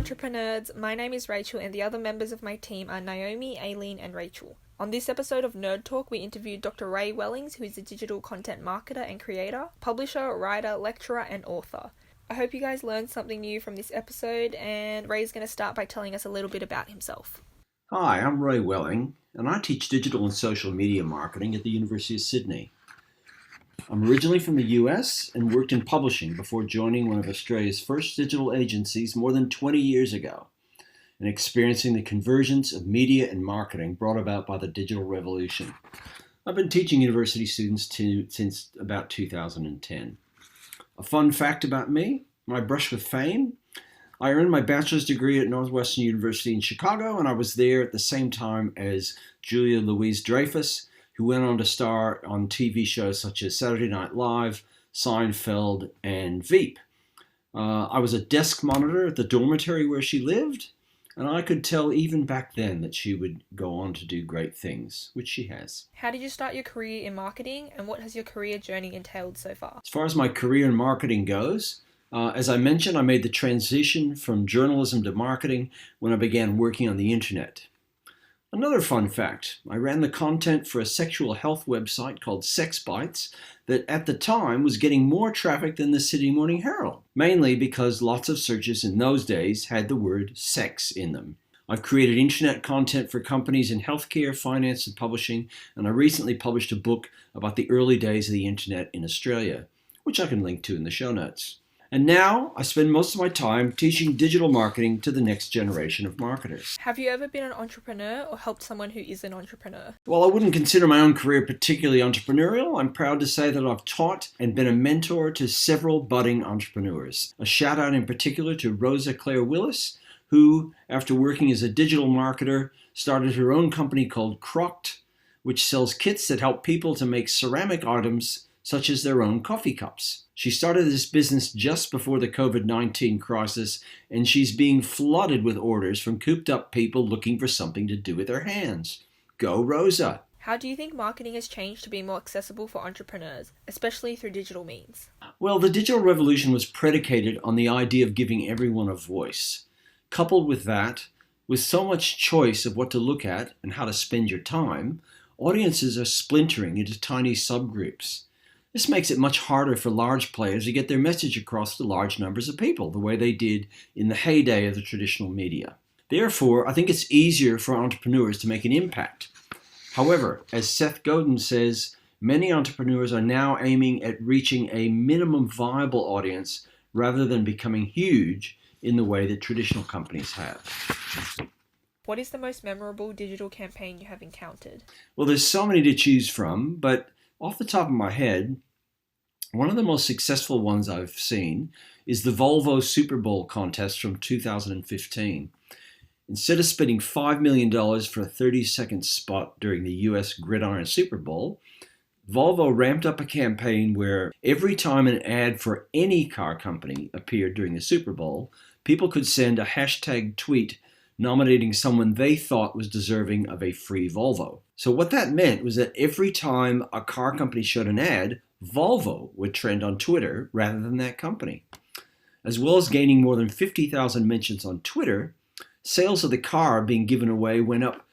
Entreprenerds. My name is Rachel and the other members of my team are Naomi, Aileen and Rachel. On this episode of Nerd Talk, we interviewed Dr. Ray Wellings, who is a digital content marketer and creator, publisher, writer, lecturer and author. I hope you guys learned something new from this episode, and Ray's going to start by telling us a little bit about himself. Hi, I'm Ray Welling, and I teach digital and social media marketing at the University of Sydney. I'm originally from the US and worked in publishing before joining one of Australia's first digital agencies more than 20 years ago, and experiencing the convergence of media and marketing brought about by the digital revolution. I've been teaching university students since about 2010. A fun fact about me, my brush with fame. I earned my bachelor's degree at Northwestern University in Chicago, and I was there at the same time as Julia Louis-Dreyfus, who went on to star on TV shows such as Saturday Night Live, Seinfeld, and Veep. I was a desk monitor at the dormitory where she lived, and I could tell even back then that she would go on to do great things, which she has. How did you start your career in marketing, and what has your career journey entailed so far? As far as my career in marketing goes, as I mentioned, I made the transition from journalism to marketing when I began working on the internet. Another fun fact, I ran the content for a sexual health website called Sex Bites that at the time was getting more traffic than the Sydney Morning Herald, mainly because lots of searches in those days had the word sex in them. I've created internet content for companies in healthcare, finance, and publishing, and I recently published a book about the early days of the internet in Australia, which I can link to in the show notes. And now I spend most of my time teaching digital marketing to the next generation of marketers. Have you ever been an entrepreneur or helped someone who is an entrepreneur? While I wouldn't consider my own career particularly entrepreneurial, I'm proud to say that I've taught and been a mentor to several budding entrepreneurs. A shout out in particular to Rosa Claire Willis, who, after working as a digital marketer, started her own company called Crocked, which sells kits that help people to make ceramic items such as their own coffee cups. She started this business just before the COVID-19 crisis, and she's being flooded with orders from cooped-up people looking for something to do with their hands. Go, Rosa! How do you think marketing has changed to be more accessible for entrepreneurs, especially through digital means? Well, the digital revolution was predicated on the idea of giving everyone a voice. Coupled with that, with so much choice of what to look at and how to spend your time, audiences are splintering into tiny subgroups. This makes it much harder for large players to get their message across to large numbers of people, the way they did in the heyday of the traditional media. Therefore, I think it's easier for entrepreneurs to make an impact. However, as Seth Godin says, many entrepreneurs are now aiming at reaching a minimum viable audience rather than becoming huge in the way that traditional companies have. What is the most memorable digital campaign you have encountered? Well, there's so many to choose from, but off the top of my head, one of the most successful ones I've seen is the Volvo Super Bowl contest from 2015. Instead of spending $5 million for a 30-second spot during the US Gridiron Super Bowl, Volvo ramped up a campaign where every time an ad for any car company appeared during the Super Bowl, people could send a hashtag tweet nominating someone they thought was deserving of a free Volvo. So what that meant was that every time a car company showed an ad, Volvo would trend on Twitter rather than that company. As well as gaining more than 50,000 mentions on Twitter, sales of the car being given away went up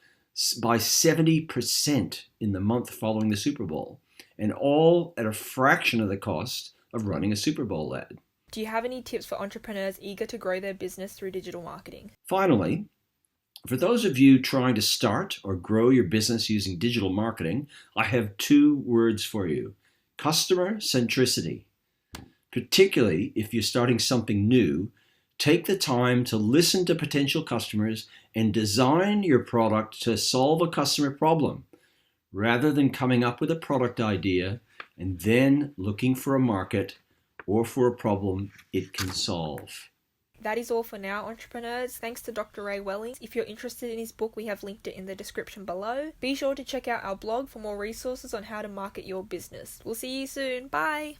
by 70% in the month following the Super Bowl, and all at a fraction of the cost of running a Super Bowl ad. Do you have any tips for entrepreneurs eager to grow their business through digital marketing? Finally, for those of you trying to start or grow your business using digital marketing, I have 2 words for you: customer centricity. Particularly if you're starting something new, take the time to listen to potential customers and design your product to solve a customer problem, rather than coming up with a product idea and then looking for a market or for a problem it can solve. That is all for now, entrepreneurs. Thanks to Dr. Ray Wellings. If you're interested in his book, we have linked it in the description below. Be sure to check out our blog for more resources on how to market your business. We'll see you soon. Bye!